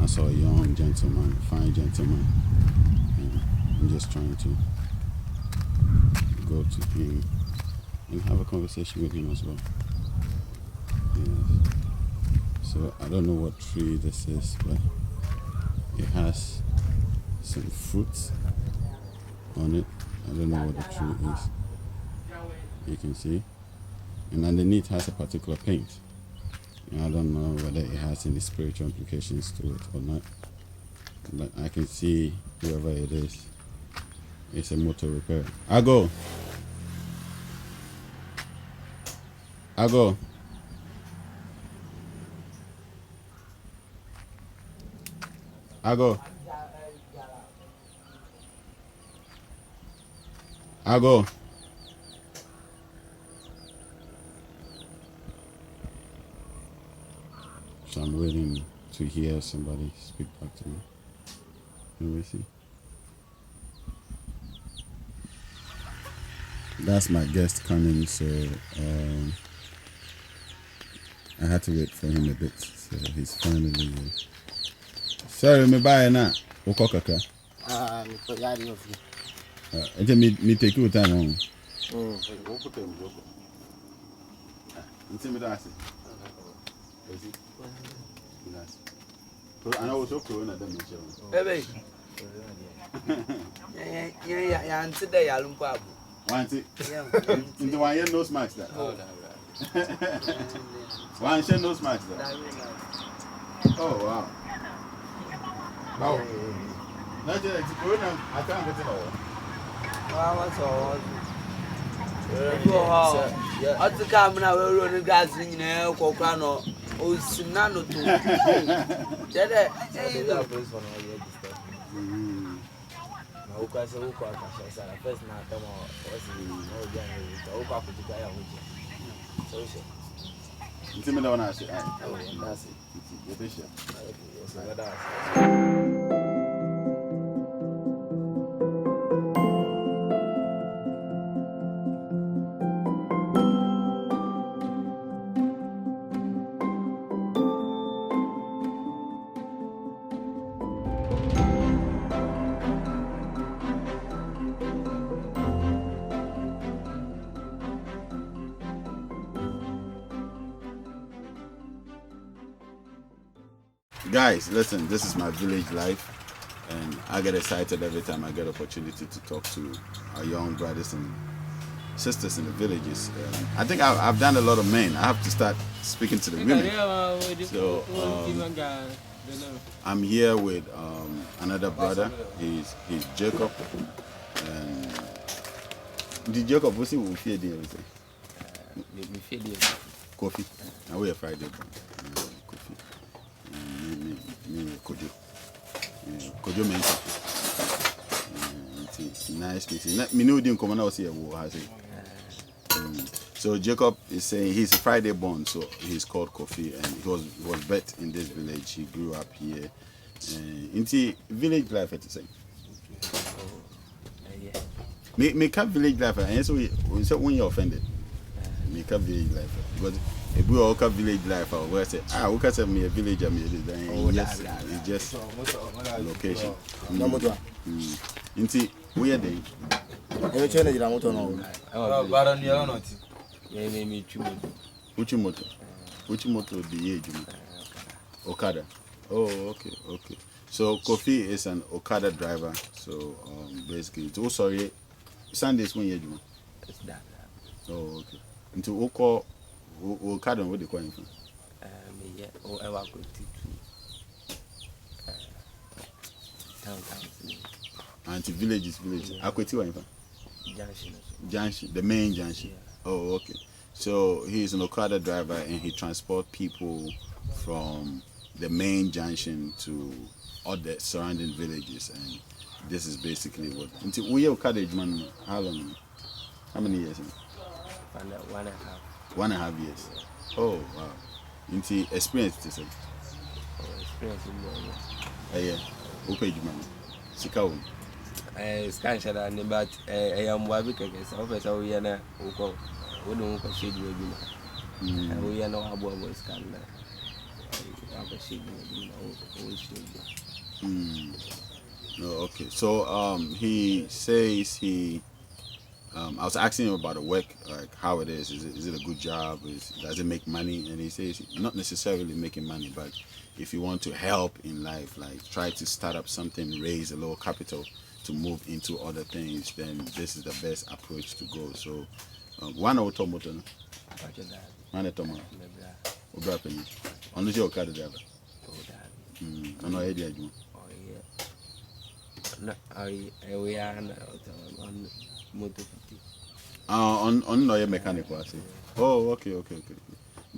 I saw a young gentleman, fine gentleman, and I'm just trying to go to him and have a conversation with him as well. Yes. So I don't know what tree this is, but it has some fruits on it. I don't know what the tree is. You can see. And underneath has a particular paint. And I don't know whether it has any spiritual implications to it or not. But I can see whoever it is. It's a motor repair. I go. Ago. So I'm waiting to hear somebody speak back to me. Let me see. That's my guest coming, so I had to wait for him a bit. So he's finally here. Sorry, me buy now. Okokaka. Me take you time on. I know so corona dimension. Baby. Yeah, today I'll pub. Want it? Into one year nose mask that. One year nose mask that. Oh wow. Wow. Not just corona, I can't get it all. What's all? I took come now, we're running gas in there, Cocano. Oh, Sinano too. Guys, listen, this is my village life, and I get excited every time I get opportunity to talk to our young brothers and sisters in the villages. I think I've done a lot of men. I have to start speaking to the women. So I'm here with another brother. He's Jacob. And the Jacob, what's he will fear the Kofi. Now we are Friday. Kofi. Kojo mention. Nice meeting. Me know didn't come out here. So Jacob is saying he's a Friday born, so he's called Kofi, and he was bred in this village. He grew up here. Into village life at the same. Make up village life, and so when you're offended, make up village life because. If we all come village life, I will say, we can say me a village, it's just location. Inti, we are there. Uchimoto the age. Okada. Oh, okay. So Kofi is an Okada driver. So basically, it's sorry, Sundays when you do. It's that. Oh, okay. Into Oko. We'll cut on what they call him. Yeah, or I will go to town. And village is village. Akweti wa Junction, the main junction. Yeah. Oh, okay. So he's an Okada driver and he transports people from the main junction to other surrounding villages. And this is basically what. Until we Okada man, how long? How many years? 1.5 years. Oh wow. Into experience to say. Experience in yeah. Page man. Sikaum. Scan shada ni but I am wabika kesa officer we na uko we don't shade we bi na we no abo scan na Oh, okay. So he says he. I was asking him about the work, like how it is. Is it a good job? Does it make money? And he says not necessarily making money, but if you want to help in life, like try to start up something, raise a little capital to move into other things, then this is the best approach to go. So, one automotive, one automotive, Obrapen, on the show card driver. I know idea. We are on motor. On no mechanic was it? Oh, okay.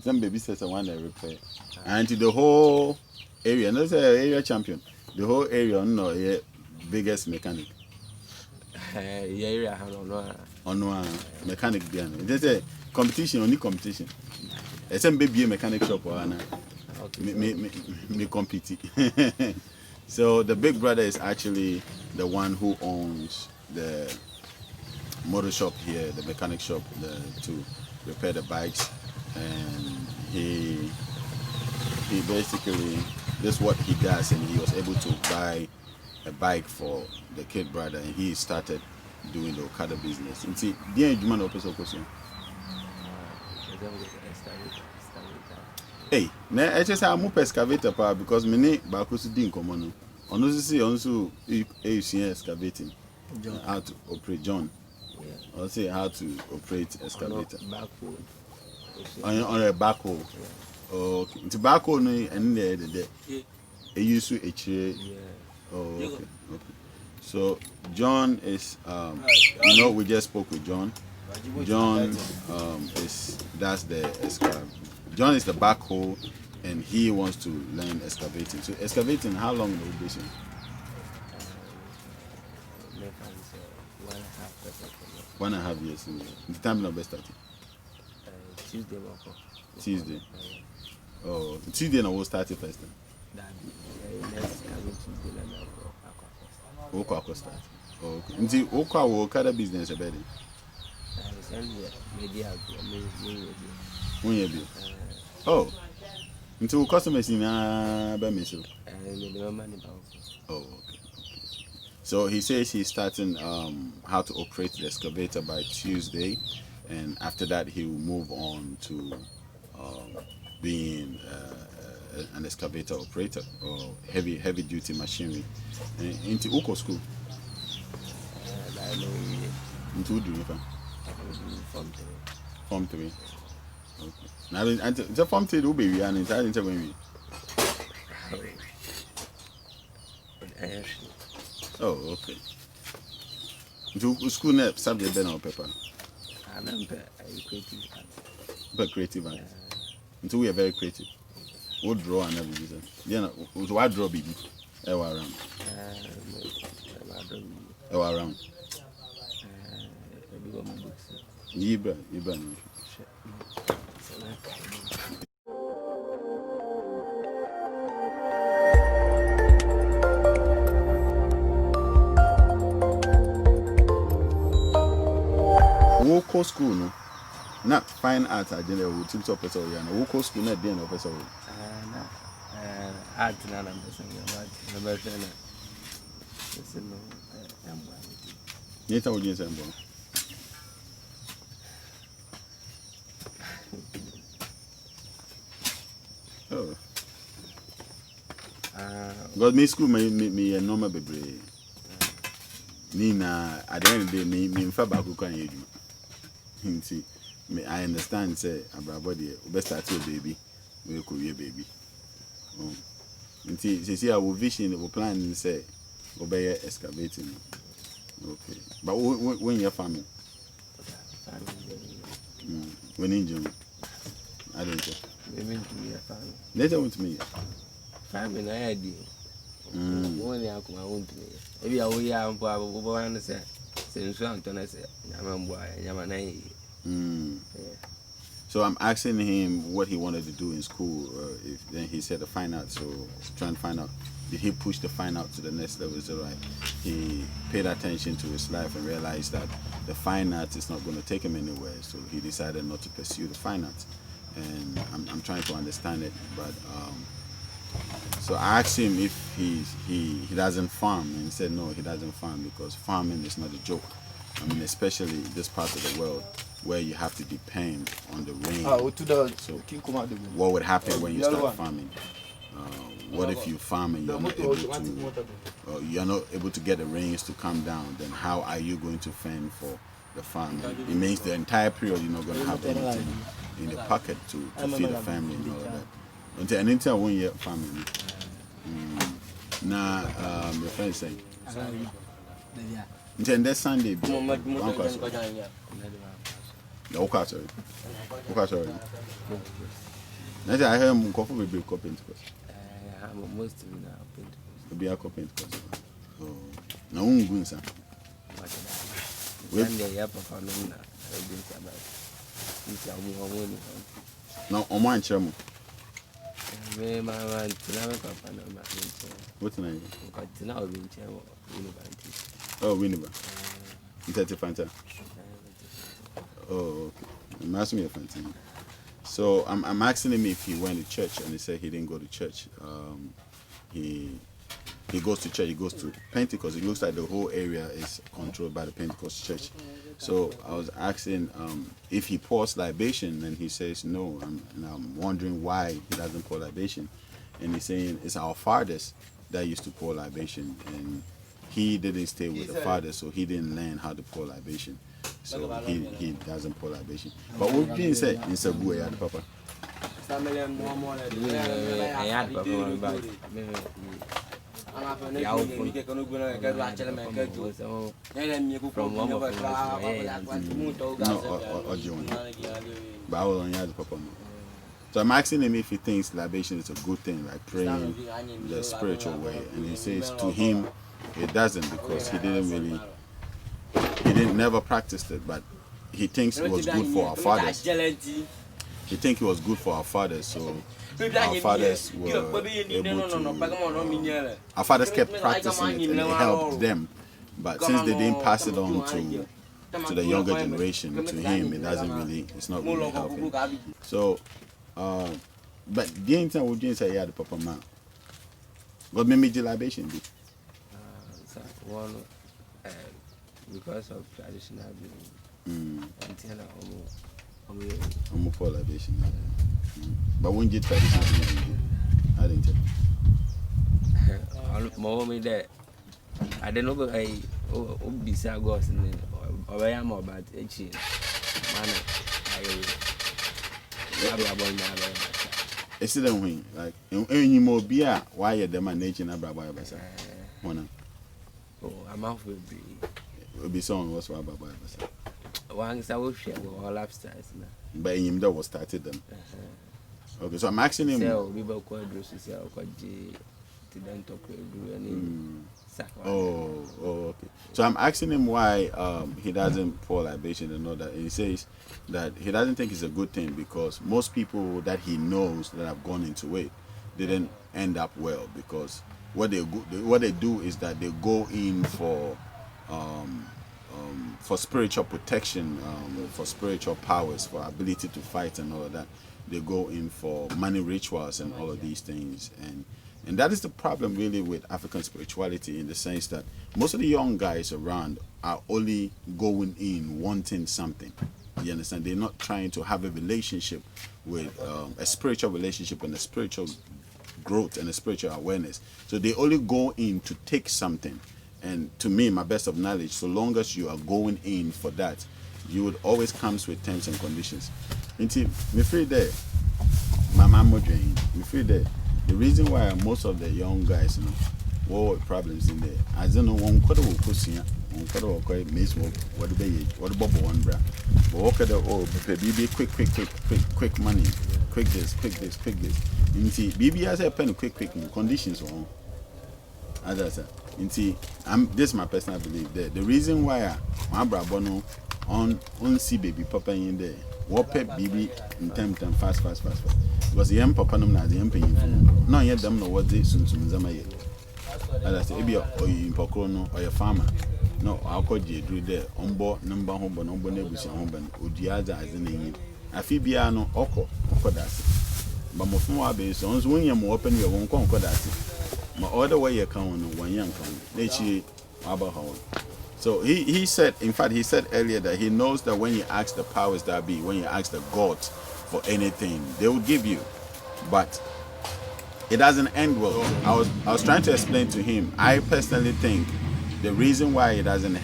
Some baby says I want to repair. And to the whole area, not say area champion, the whole area no biggest mechanic. Yeah, I don't know. On mechanic behind. There's a competition, only competition. Some baby mechanic shop or me compete. So the big brother is actually the one who owns the motor shop here, the mechanic shop, to repair the bikes, and he basically, this is what he does, and he was able to buy a bike for the kid brother, and he started doing the Okada business. And see, the Juman Opus question. Hey, na just a move excavator power because many bakus didn't come on. Honestly, also excavating. How to operate John. Yeah. I'll say how to operate excavator. On a backhoe. Yeah. Okay. Into backhoe no and the used to yeah. Oh, okay. So John is we just spoke with John. John that's the excavator. John is the backhoe, and he wants to learn excavating. So excavating, how long will it be? 1.5 years. The time of best starting. Tuesday. Oh, Tuesday now we'll start it first. Oko start. Oh, okay. Until Oko will carry business about it. Oh, until customers in Bamiso. Oh, okay. So he says he's starting how to operate the excavator by Tuesday, and after that he will move on to being an excavator operator or heavy duty machinery. Into Uko school. Into Form 3. Okay. Now, the Form 3 will be and it's not when we. Oh, okay. To school net subject then on paper. I remember creative. But creative. Until we are very creative. We'll draw and everything. Yeah, what draw baby? Around. Around. Ibra. Woko school no, not fine art agenda with tips of person or Woko school not being of person. Art na person but number 10. Listen no. Yeta wo jinsa mbo. Oh. God me school me normal bebre. Nina at the end of the day me mfa ba ko kan yedu. Nti I understand say abrabody best start your baby we could be a baby. Nti see our vision we plan say go be excavating. Okay. But when your family? When in June? I don't know. Maybe to be a family. Later on to me. Family, I idea. Only I come out to me. Maybe I will have one say, since Anton said, Yaman. So I'm asking him what he wanted to do in school. Then he said the fine art. So trying to find out, did he push the fine art to the next level? So right, he paid attention to his life and realized that the fine art is not going to take him anywhere. So he decided not to pursue the fine art. And I'm trying to understand it, but So I asked him if he doesn't farm, and he said no, he doesn't farm because farming is not a joke. I mean, especially this part of the world where you have to depend on the rain. So what would happen when you start farming? What if you farm and you're not able to get the rains to come down? Then how are you going to fend for the farm? It means the entire period you're not going to have anything in the pocket to feed the family and all of that. Until 1 year farming. Now, your friend saying, until this Sunday, I heard Kofi will be copying most of them are be a copying. Oh, no one goes. Now, on one chairman. What's the name? Oh, Winneba. That's a fantastic. Oh, okay. I'm asking me a fantastic. So I'm asking him if he went to church, and he said he didn't go to church. He goes to church. He goes to Pentecost. It looks like the whole area is controlled by the Pentecost church. So I was asking if he pours libation, and he says no. And I'm wondering why he doesn't pour libation. And he's saying it's our fathers that used to pour libation, and he didn't stay with the fathers, so he didn't learn how to pour libation. So he doesn't pour libation. But what did you say in Sabu at Papa? So I'm asking him if he thinks libation is a good thing, like praying the spiritual way, and he says to him it doesn't, because he never practiced it, but he thinks it was good for our fathers. He thinks it was good for our fathers, so our fathers were able to. Our fathers kept practicing it, and it helped them. But since they didn't pass it on to the younger generation, to him, it's not really helping. So, but the entire would you say yeah, the Papa man? What made me libation be? One, because of traditional belief. I'm for libation. But when you traditional belief, I didn't tell you. More that I don't know, I be sagos and I am about each year. It's still win. Like, any more beer, why you're the managing a brother? Oh, I'm off with will be song was why Baba. Once I will share all upstairs. But him that was started them. Okay, so I'm asking him. We will call dresses, to then talk okay. So I'm asking him why he doesn't pour libation and all that. And he says that he doesn't think it's a good thing because most people that he knows that have gone into it didn't end up well, because what they do is that they go in for spiritual protection, for spiritual powers, for ability to fight and all of that. They go in for money rituals and all of these things, and that is the problem really with African spirituality, in the sense that most of the young guys around are only going in wanting something. You understand? They're not trying to have a relationship with a spiritual relationship and a spiritual growth and a spiritual awareness. So they only go in to take something. And to me, my best of knowledge, so long as you are going in for that, you would always comes with terms and conditions. Until me free there, my mama drain, me free there. The reason why most of the young guys, what problems in there, I don't know one quarter will question, one quarter will quite miss what the bubble one bra. But what could baby quick money, quick this. Until BB has a pen quick conditions on. As I said. This is my personal belief there. The reason why my brother on see baby papa in there, what pep baby in time fast. Because the young papa no na the young paying. No yet them know what they soon zama yet. As I say, maybe or you in Pokrono or your farmer. No, I'll call you do there on board number home, but no nebusi home, or the other as in I feel piano oko that's but more from our base on when you open your own concord at it. My other way you count on 1 young count. Nature about how. So he said, in fact, he said earlier that he knows that when you ask the powers that be, when you ask the gods for anything, they will give you. But it doesn't end well. I was trying to explain to him. I personally think the reason why it doesn't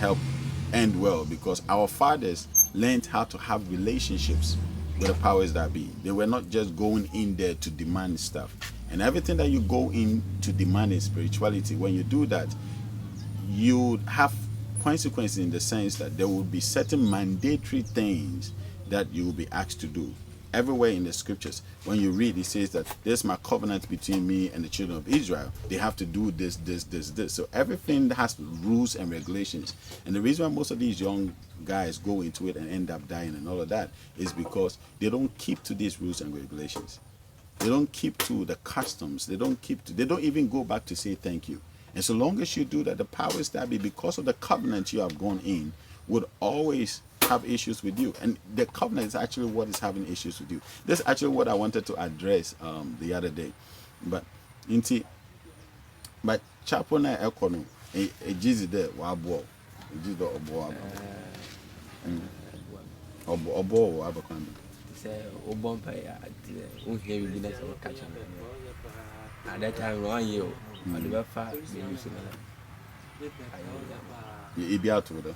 end well because our fathers learned how to have relationships with the powers that be. They were not just going in there to demand stuff. And everything that you go in to demand in spirituality, when you do that, you have consequences in the sense that there will be certain mandatory things that you will be asked to do. Everywhere in the scriptures, when you read, it says that there's my covenant between me and the children of Israel. They have to do this. So everything has rules and regulations. And the reason why most of these young guys go into it and end up dying and all of that is because they don't keep to these rules and regulations. They don't keep to the customs. They don't even go back to say thank you. And so long as you do that, the powers that be, because of the covenant you have gone in, would always have issues with you. And the covenant is actually what is having issues with you. That's actually what I wanted to address the other day. But chapo na ekono e jizi de wa abo. E jizi de obo abo. Obo abakan. Say obo pa ya unhear business or catch him. At that time 1 year I never far me use You be out with her.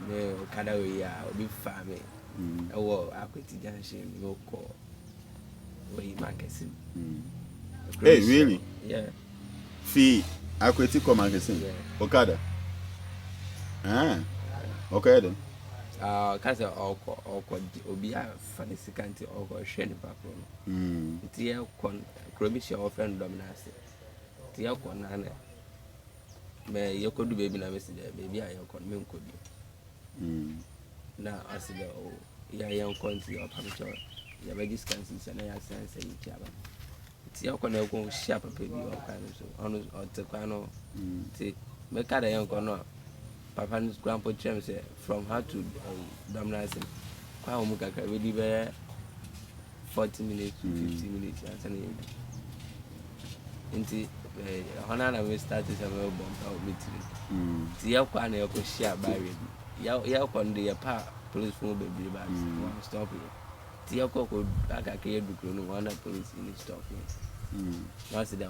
Me okada we ya obi fa me ewo akweti junction no call we marketing. Hey, really? Yeah. Fee akweti ko marketing. Yeah. Okada. Okay then. Kase oko obi a fani sikanti oko hwe ni papo no. Ti e kon krobi she offend dominance. Ti e kon na na me yekodu baby na me si there baby a yekon me nkodi. Na asida o ya yan konti o pamcho ya begi scansi na ya sense yi tiaba ti ya kona ko share papa bi o kan so onu o te kwano ti me ka da yan kono papa ni grandpa chem say from how to dominance kwa mu kaka we di be 40 minutes to 50 minutes answer na nti hona na we start is a bomb out meeting ti ya kwa na ko share by ya konde ya pa police phone baby ba stop it ti ya ko aka ke dukro no one police in stop it na se da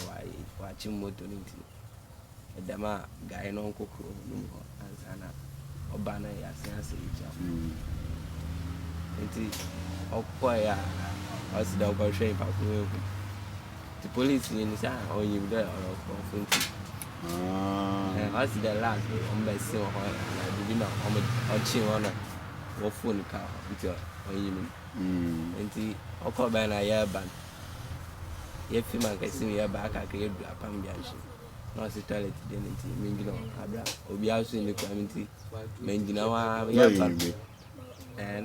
wa chi moto ni ti da ma guy no kokro no ansana obana ya sense ya nti okoya o se da ko hwe pa ko the police ni sa on you there or funti I see the last on by see on the dinner on chin on a phone car with on you and the okko by na ya ban ye fi man ka see ya ba ka ka ye dua pam bianchi no see toilet den nti mingino abra obi aso ni community mengina wa ya ban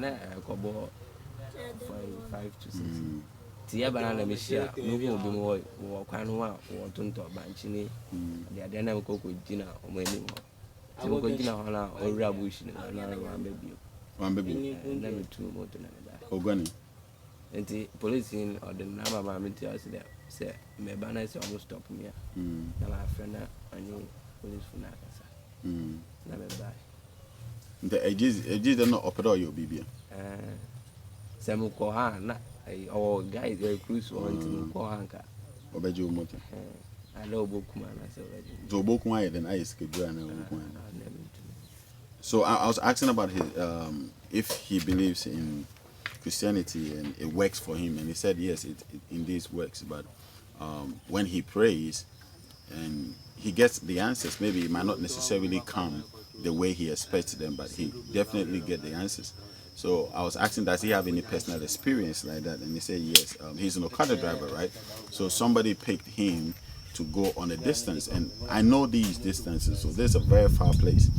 na kobo 5 to 6 tia banana me share no go obi mo wo kwan ho a wo tonto banchi ni de ade na ko gina o mo ani ho ti ko gina ho na o wura bush ni na one baby na me tu mo to na da ogani enti police in or the na mama me ti ase there say me bana say almost stop me na my friend na ani police fu na kasa na me bai the ages are not opera your bibia say mo ko ha na our guys very cruise on to go anka obejo moto I know Ebook man I said so Ebook why then I schedule and Ebook. So I was asking about his if he believes in Christianity and it works for him, and he said yes, it indeed works, but when he prays and he gets the answers, maybe it might not necessarily come the way he expects them, but he definitely get the answers. So I was asking, does he have any personal experience like that? And he said yes. He's an Okada driver, right? So somebody picked him to go on a distance, and I know these distances, so there's a very far place.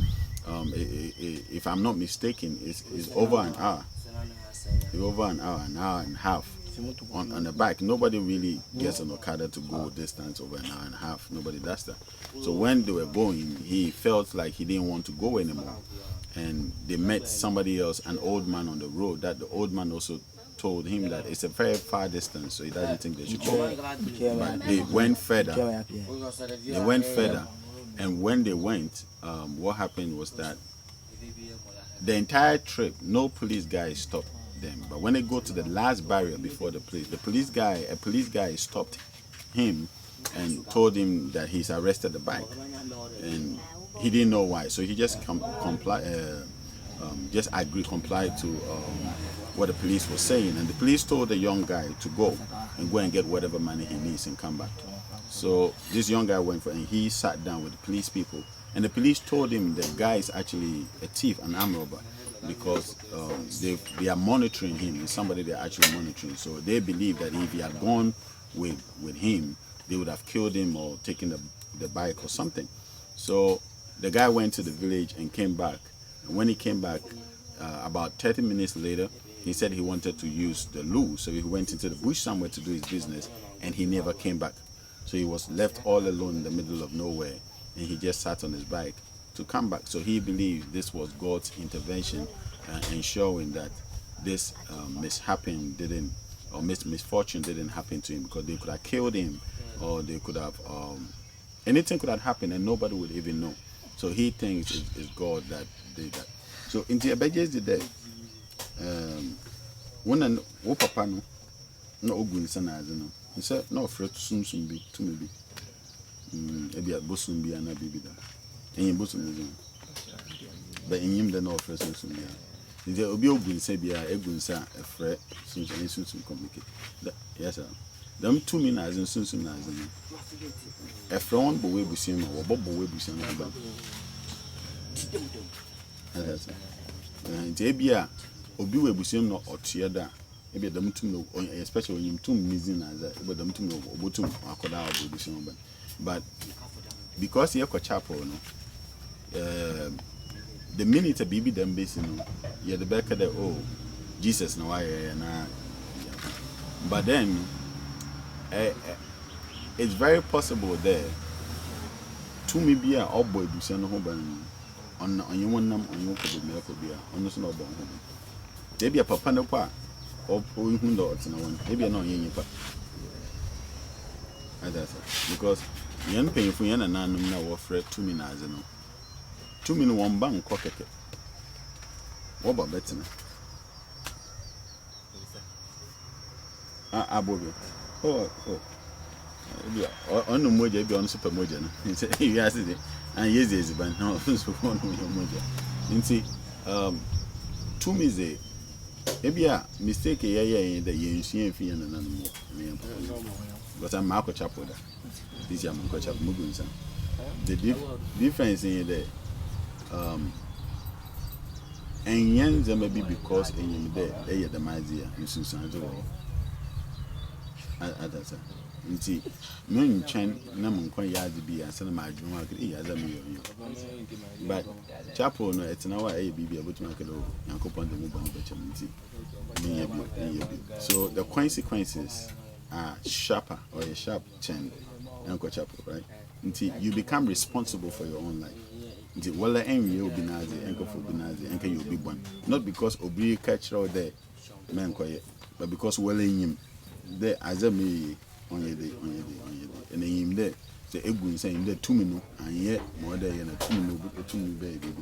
If I'm not mistaken, it's over an hour. Over an hour and a half on the bike. Nobody really gets an Okada to go distance over an hour and a half. Nobody does that. So when they were going, he felt like he didn't want to go anymore. And they met somebody else, an old man on the road, that the old man also told him that it's a very far distance, so he doesn't think they should go. But they went further. They went further, and when they went, what happened was that the entire trip, no police guy stopped them. But when they go to the last barrier before a police guy stopped him and told him that he's arrested the bike, and he didn't know why. So he just complied to what the police was saying, and the police told the young guy to go and get whatever money he needs and come back. So this young guy went and he sat down with the police people, and the police told him the guy is actually a thief, an armed robber, because they are monitoring him. It's somebody they're actually monitoring. So they believe that if he had gone with him, they would have killed him or taken the bike or something. So the guy went to the village and came back. And when he came back, about 30 minutes later, he said he wanted to use the loo. So he went into the bush somewhere to do his business, and he never came back. So he was left all alone in the middle of nowhere, and he just sat on his bike to come back. So he believed this was God's intervention, ensuring that this misfortune didn't happen to him, because they could have killed him, or they could have anything could have happened and nobody would even know. So he thinks it's God that did that. So in the Abejes did that. When papa no ogun sana no. He said no afraid to sum be to me be. Ebi abosum bi ana bibida. Enye bosum no. But in him the no afraid sum bi. Nti obi ogun se bia egun sa afraid sum communicate. Yes sir. Them 2 min as in sum na as in. Afraid one bo we busia no, obobo we busia no ba. Yes sir. Nti ebia obi we busiam no otua da ebe dam tum no, especially when you tum mizin as ebe dam tum no obotum akoda obo busiam ba. But because here ko chapel no, the minute a baby them base no, you the back of the Jesus no why na. But then it's very possible there to me be a obo busiam no ho ban on you want nam on you ko be me ko bia on so no obo ho. They be a papa no pa or who dots no one. Maybe no yen pa. Because yen pay for yen and none na wo fret 2 min as no. 2 min one bank kokeke. What about betina? Abobi. Oh. On no moja be on super moja no. He say you ask it and yes ban no so on moja. Nti 2 min maybe a mistake the yen fi na no mo. But I'm Marco Chapel. This is Marco Chapel Mugunsa. The difference in the and yen maybe because in there the mazia in Susan Adasa. Nti no chen na mo kwa yard bi ansa na ma adwuma ka e yaza me yo. But chapel no etina wa e bibia botuma ka do yankopon de mu ba bechem nti. So the consequences are sharper, or a sharp chen Uncle Chapel, right? Until you become responsible for your own life. Until wala envy will be nazi, enko for be nazi, enko you be one. Not because obi catch out there, man quiet, but because wala in him there as a me on your day. And then him there, the egun saying there 2 minutes, and yet more than a 2 minutes, 2 minutes baby.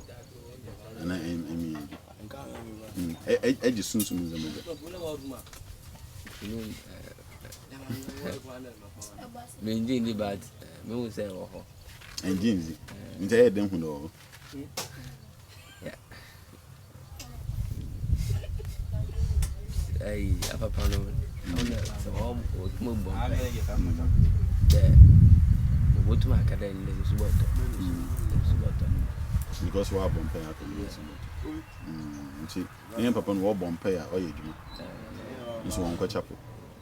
And I mean. I just soon me bad me will say and James in them who know. I have a problem. What to my academy is what because we are bumping out see, me papa no bomb pay or you do. This one ko chapel.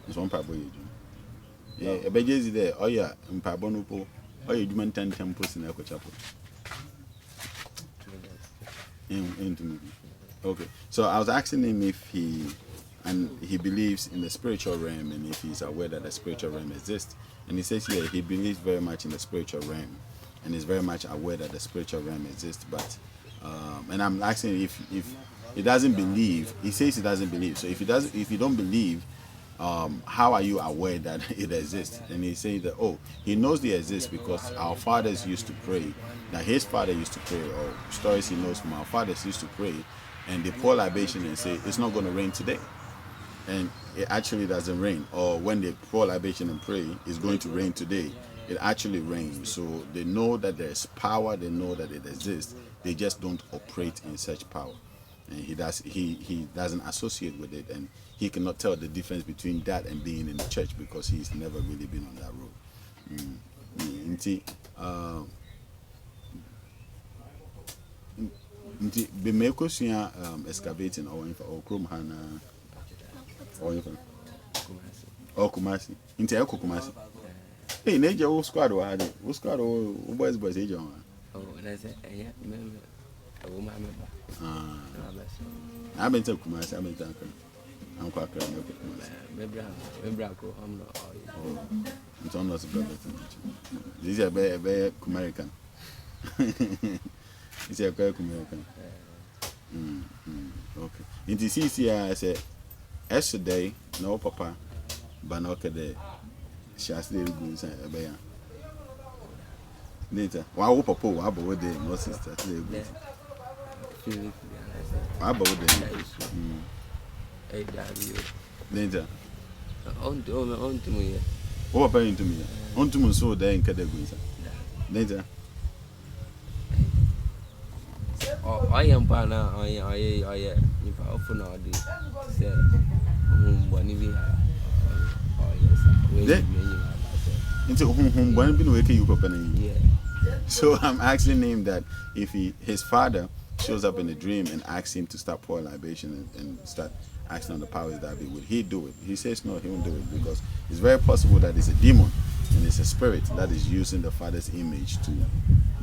This one papa you do. Yeah, a beje there. Oh yeah, papa no po. Oh you do man 10 temples in ko chapel. Okay. So I was asking him if he believes in the spiritual realm and if he's aware that the spiritual realm exists. And he says yeah, he believes very much in the spiritual realm and is very much aware that the spiritual realm exists, but and I'm asking if he doesn't believe. He says he doesn't believe. So if you don't believe, how are you aware that it exists? And he says that, oh, he knows they exist because our fathers used to pray. That his father used to pray, or stories he knows from our fathers used to pray, and they pour libation and say it's not going to rain today, and it actually doesn't rain. Or when they pour libation and pray, it's going to rain today, it actually rains. So they know that there's power, they know that it exists, they just don't operate in such power. And he doesn't associate with it, and he cannot tell the difference between that and being in the church because he's never really been on that road. Nti be me kosua excavating or chrome hana or even Kumasi. Nti e Kumasi. Hey, neja wo squad wa ade. Wo squad wo boys age on. Oh, that's it. Yeah, remember. Oh, my member. I've been to Kumasi, I've been to I'm quite clear. Remember go home no. Oh. It's almost a brother. This is a very American. It's a very American. Okay. In the CC, I said, yesterday, no papa, but not the Shasty Goods and Bayan. Later, why papa, what about the no sister? How about the later? On to me. Oh, apparently to me. On to me, so there in Cadaguisa. Later. I am partner. I if I often all this, say, when we have, into whom one been waking you up. Yeah. So I'm asking him that if his father shows up in a dream and asks him to start pouring libation and start acting on the powers that be, would he do it? He says no, he won't do it because it's very possible that it's a demon and it's a spirit that is using the father's image to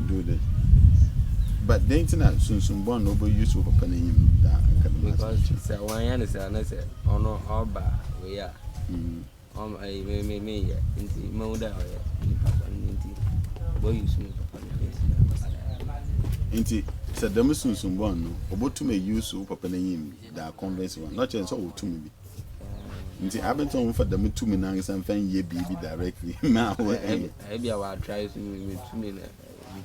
do this. But the internet soon born nobody used to open him that because it's a one and it's another on our bar we are. Me into Moda or boy use me. Inti said the Muslim born no about to make use of open him that convince one not just all to me. Inti I've been for them 2 minutes and find ye baby directly. Now maybe I will try to me 2 minutes.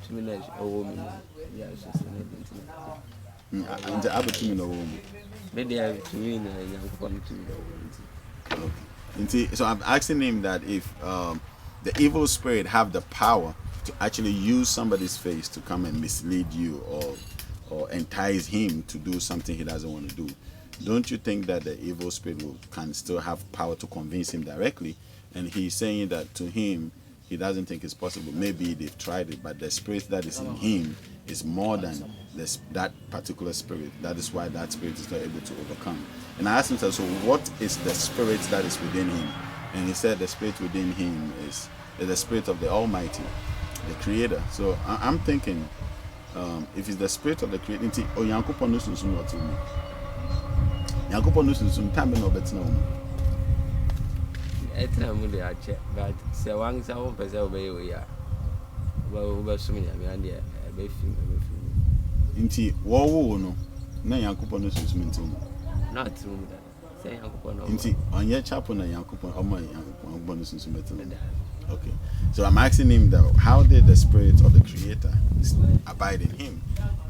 2 minutes over me. Yeah, and the other 2 minutes. Maybe I have to win so I'm asking him that if the evil spirit have the power to actually use somebody's face to come and mislead you or entice him to do something he doesn't want to do, don't you think that the evil spirit can still have power to convince him directly? And he's saying that to him, he doesn't think it's possible. Maybe they've tried it, but the spirit that is in him is more than that particular spirit. That is why that spirit is not able to overcome. And I asked him, so what is the spirit that is within him? And he said the spirit within him is the spirit of the Almighty, the Creator. So I'm thinking, if it's the spirit of the Creator, oh, Yankupon knows what to me. Yankupon knows some time and better know. I tell them they are check, but so once I won't pass away, we are. Well, we're swimming. I mean, I'm Inti, whoa, no, Yankupon knows not true. Say, Inti, on your chapel, Yankupon, or my bonus in better. Okay, so I'm asking him that how did the spirit of the Creator abide in him?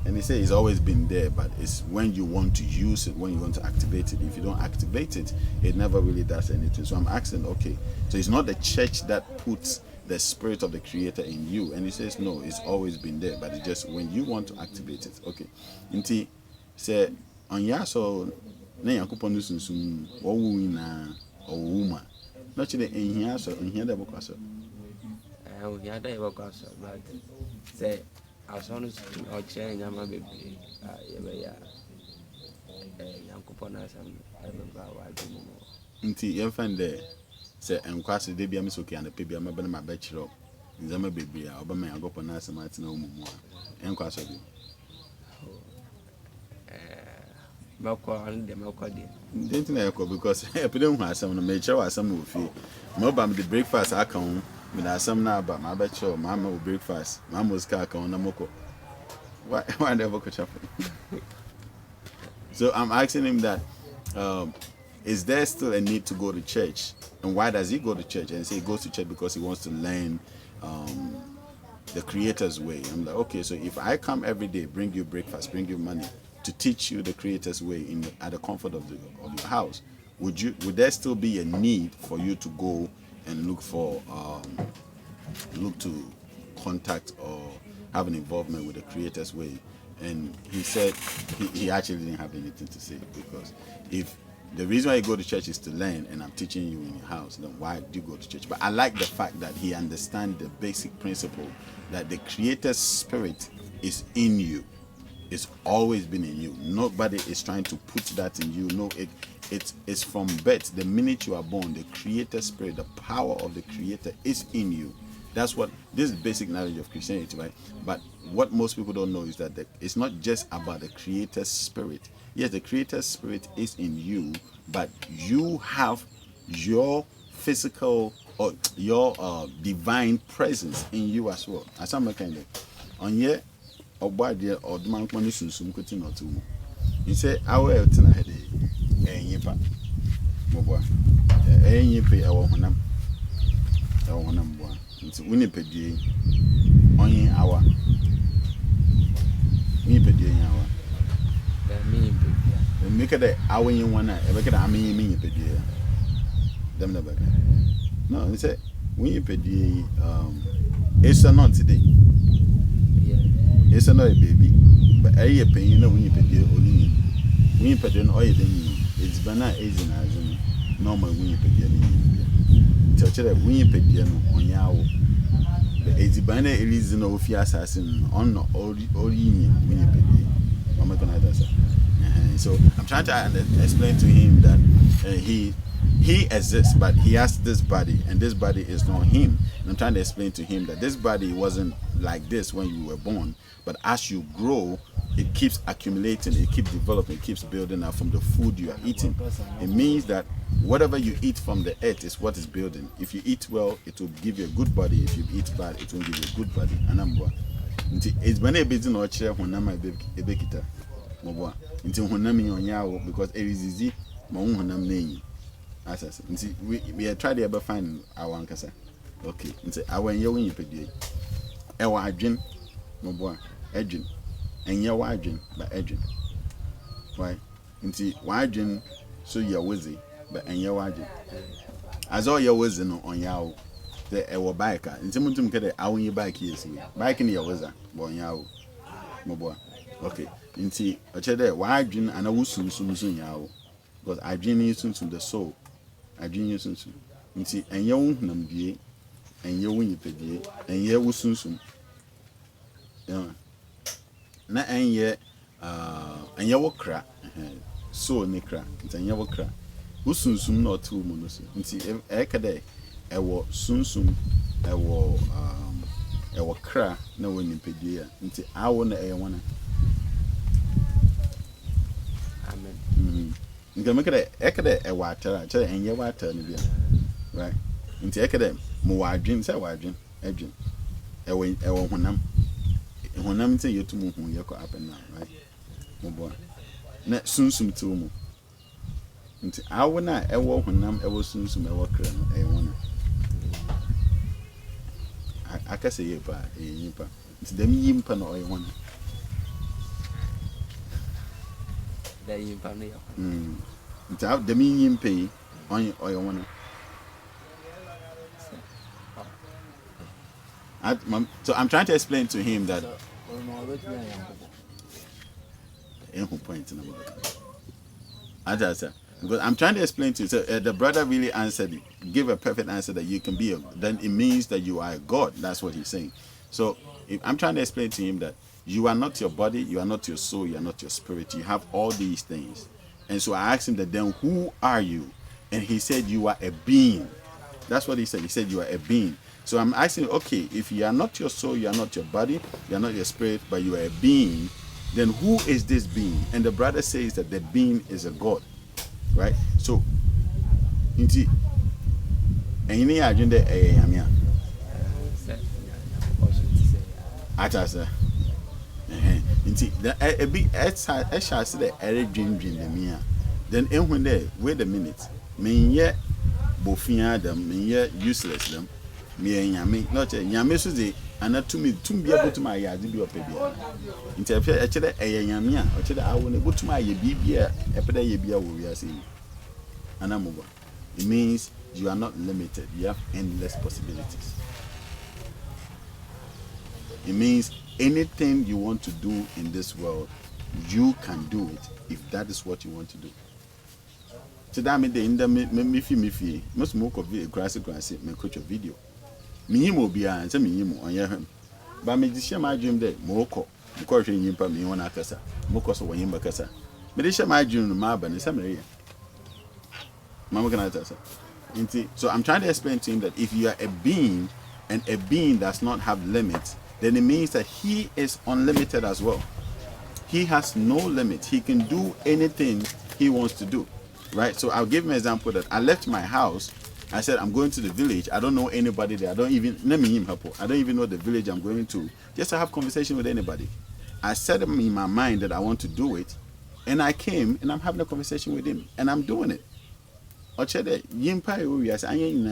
And he said it's always been there, but it's when you want to use it, when you want to activate it. If you don't activate it, it never really does anything. So I'm asking, okay, so it's not the church that puts the spirit of the Creator in you. And he says, no, it's always been there, but it's just when you want to activate it. Okay. Inti say on ya so na Yankopon sunsun wo wu na o wuma. Not the in here so in here the book so. We had a book also, but say as soon as I change, I'm a baby. Yankopon has some Inti you find there say enkwase de bia me so kian pe bia me bena ma ba chiro nzama bebre a oba me Yankopon na asema tina omumu a enkwase bi Mako and the Mako did. Didn't know because I don't have some major or some of you. Mobam the breakfast I come with some now about my bachelor, Mamma will breakfast, Mamma's car on the Moko. Why never could happen? So I'm asking him that, is there still a need to go to church? And why does he go to church? And he say he goes to church because he wants to learn the Creator's way. I'm like, okay, so if I come every day, bring you breakfast, bring you money to teach you the Creator's way at the comfort of your house, would there still be a need for you to go and look to contact or have an involvement with the Creator's way? And he said he actually didn't have anything to say, because if the reason why you go to church is to learn, and I'm teaching you in your house, then why do you go to church? But I like the fact that he understands the basic principle that the Creator's Spirit is in you. It's always been in you. Nobody is trying to put that in you. No, it's from birth. The minute you are born, the Creator's Spirit, the power of the Creator is in you. That's what this is basic knowledge of Christianity, right? But what most people don't know is that it's not just about the Creator's Spirit. Yes, the Creator's Spirit is in you, but you have your physical or your divine presence in you as well. As I'm kind of on here, or body or the man when you soon continue to. He said, "I will tell her and yipa, Moba, and yipa, our honam, our honam one. It's Winnipedi on your hour. Winnipedi hour. The make it hour in one night. I make it. I mean, Winnipedi. Them never. No, he said Winnipedi. It's not today. It's not a baby, but I pay you know Winnipedi only. Winnipedi no oil than it's banana aging as in normal Winnipedi. Touch it Winnipedi on yaw. But it's banana is no fear assassin on all Winnipedi. I'm not gonna do that. So I'm trying to explain to him that he exists, but he has this body, and this body is not him. And I'm trying to explain to him that this body wasn't like this when you were born, but as you grow, it keeps accumulating, it keeps developing, it keeps building up from the food you are eating. It means that whatever you eat from the earth is what is building. If you eat well, it will give you a good body. If you eat bad, it won't give you a good body. And I'm it's when a bit in our chair when I'm a bekita. Until when I'm in your because it is easy, my own name. As we are trying to ever find our ankasa. Okay, I went you when you pay the Edwin, my boy, Edwin, and your Edwin, but Edwin. Why? Why, so you're wizzy, but and your Edwin. As all your wizzy on your the biker, and someone to get our new bike is biking your wizard, boy, your my boy. Okay, I said that why and I will soon yaw, because I dream you soon to the soul. I dream you soon. And you won't num die, and you win your and you will soon. Na and yet, and you will crack, so necra, and you will crack. Who soon not 2 months. Ekade, I will soon, I will crack, no one in pedia, until I want a one. You can make it a water, and your water, right? Into Ekadem, more dreams, I was dream, Edgin. I went when I'm saying you to move when you're up and now, right? My boy. Net soon 2 more. Into I will not ever when I'm ever soon ever crown a one. I can say, Yapa, it's the yimpan or a one. It's out the medium pay on your one. So I'm trying to explain to him that because I'm trying to explain to you. So the brother really answered, give a perfect answer that you can be then it means that you are a God. That's what he's saying. So if I'm trying to explain to him that you are not your body, you are not your soul, you are not your spirit. You have all these things. And so I asked him that then who are you? And he said you are a being. That's what he said. He said you are a being. So I'm asking, okay, if you are not your soul, you are not your body, you are not your spirit, but you are a being, then who is this being? And the brother says that the being is a God. Right? So, and you need agenda Inti a big shall say the dream the mia. Then when there, wait a minute. Mean yet bofia them, mean yet useless them. Me and Yami, not a Yamisuzi, and not to me to be able to my yard to be a baby. Interfere actually a Yamia, or I will go to my BBA, a peday be a we are seeing. And I'm over. It means you are not limited, you have endless possibilities. It means anything you want to do in this world, you can do it if that is what you want to do. Today, me the in the me most more of a grassy me coach a video. Me will be and say me on your home. But me share my dream there, Moko, because you put me on a casa, Mokos or Yimba Casa. But they share my dream in Marban in some area. Mama can I tell you? So I'm trying to explain to him that if you are a being and a being does not have limits, then it means that he is unlimited as well. He has no limit. He can do anything he wants to do, right? So I'll give him an example that I left my house. I said, I'm going to the village. I don't know anybody there. I don't even know the village I'm going to. Just to have conversation with anybody. I said in my mind that I want to do it. And I came and I'm having a conversation with him. And I'm doing it. Ochede, yimpa yes, I ain't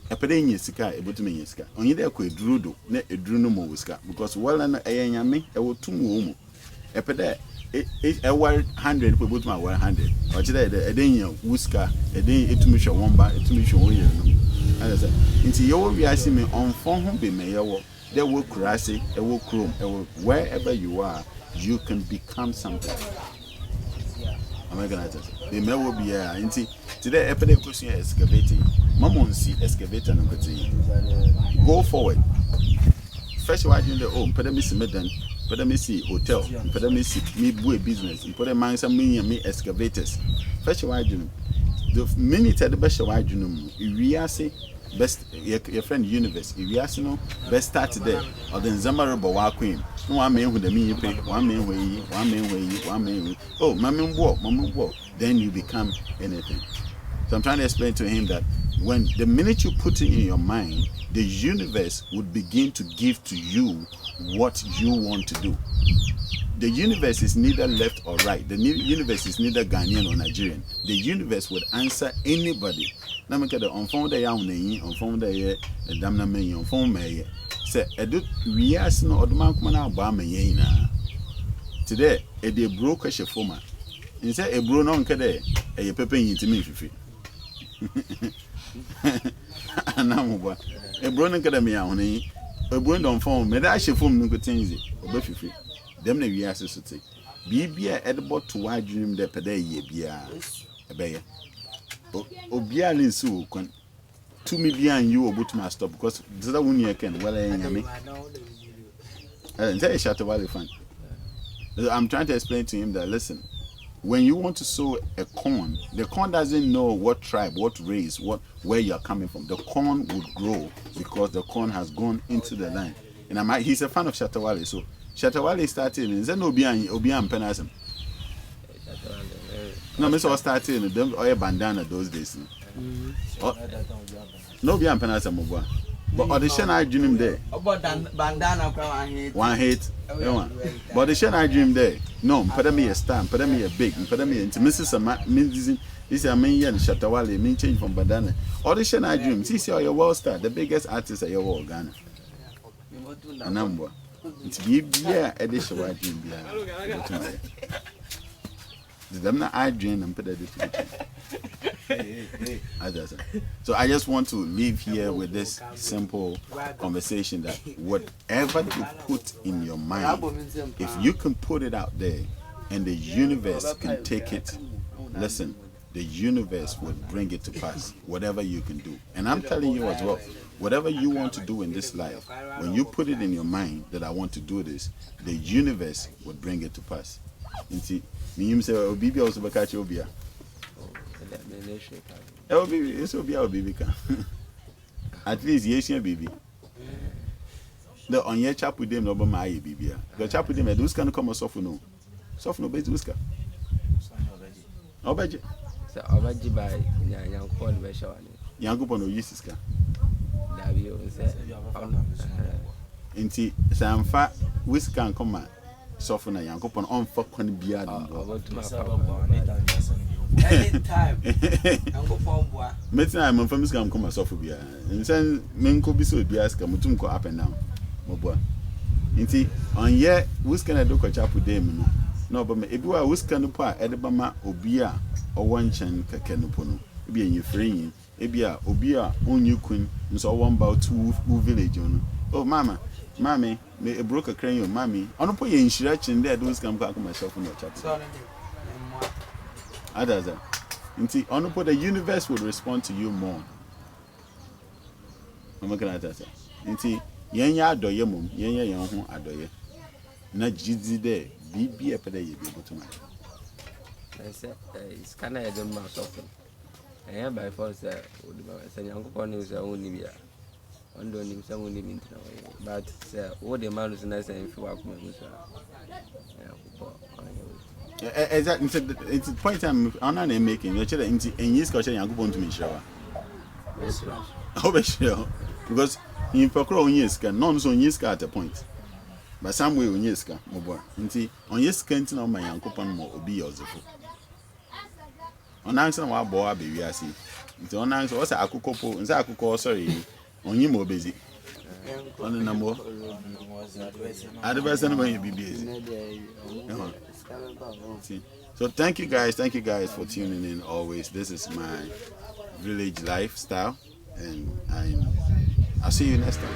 a pedin sika, a button yiska. Only there could drudo, ne a druno moska, because well and a yammy, a would two momo. A pede, it's a 100 put my 100. Or today, a day whisker, a day it to me show one bar, it to me show you. As I said, into your we are seeing me on phone home be mayor, there will crassy, a will chrome, wherever you are, you can become something. Am I gonna tell you? The may will be here. Today, a pedal question excavating. Mamon see excavator no go forward. First, why you the home? Pedamisi Medan, Pedamisi Hotel, Pedamisi me boy business, put a man some me excavators. First, why you the minute at the best why you say best your friend universe, if you ask no best start today, or then Zamaraba Waquim. No one man with the me pay, one man way. Oh, mammy walk, then you become anything. So I'm trying to explain to him that when the minute you put it in your mind, the universe would begin to give to you what you want to do. The universe is neither left or right. The universe is neither Ghanaian or Nigerian. The universe would answer anybody. Now make the on phone day on phone day damn me on phone me. Say we are no odman kuma na ba me na. Today e dey broke she former. In say e bro no nke dey e pepe yintimi fifi. Anamwa e bro no nke dey me ahoni. E bro don phone me da she phone no kotenzi oba fifi. Dem na we are so take. Bibia edible to wide dream de pede ye bia ebeye. Obia nsu kon to me bia and you about to stop because this is one year can well me. I'm trying to explain to him that listen, when you want to sow a corn, the corn doesn't know what tribe, what race, where you're coming from. The corn would grow because the corn has gone into the land. And he's a fan of Shatawale, so Shatawale started and then Obian Penasm. No, Miss all started them or a bandana those days. No, be Penasam mobile. But audition I dream there. Bandana one hit. But the shen I dream there. No, put me a stamp, put me a big, put me into Mrs. This is a main year Shatawale, mean change from bandana. Audition I dream. See, you're world star, the biggest artist at your world Ghana. A number. It's yeah, edition I dream. Them not I dream and put it. So I just want to leave here with this simple conversation that whatever you put in your mind, if you can put it out there and the universe can take it, listen, the universe will bring it to pass, whatever you can do. And I'm telling you as well, whatever you want to do in this life, when you put it in your mind that I want to do this, the universe will bring it to pass. You see, me say Obibi also catch Obia. It's Obia. At least yes, baby. The on your chap with them no my baby. The chap with them those can come soft no base whisker. Obaji. So Obaji by young Paul Beshaw. Young Pono Yisiska. Davio said, Inti Samfa whisker and come. soften a yankopon on for con beard. Anytime. Yankopon boy. Meeting I'm on famous come a soft beer. And send men could be so beers come to go up and down. My boy. Inti on ye, who's can I do catch up with them? No, but if you are who's can you put Edabama or beer or one chan canopono, be in your friend, Ebia, Obia, own you queen, and so one about 2 village on. Oh, mamma, mammy, may a broker crane, mammy. On a point in Shirachin there, those can come myself in your chapter. Others, inti on the universe will respond to you more. I'm looking at that. Inti yenya adoye mum, yenya yon adoye. Na jizi there, be a pede you be able to mind. I said, it's kind of a good mouse often. I am by force, saying Uncle Pony is only here. On doing him some only mean to know. But, all the man is nice and if you walk me, it's point I'm on making your children in years culture and go to me shower. Oh, sure. Because in Pocro years can none so years at a point. But some way on years, more on yes can't know my uncle upon more be yours. On answer our boy, baby, I see. It's on answer what's a couple, and I could call sorry on you more busy. On the number. Advice when you be busy. So thank you guys for tuning in always. This is my village lifestyle, and I'll see you next time.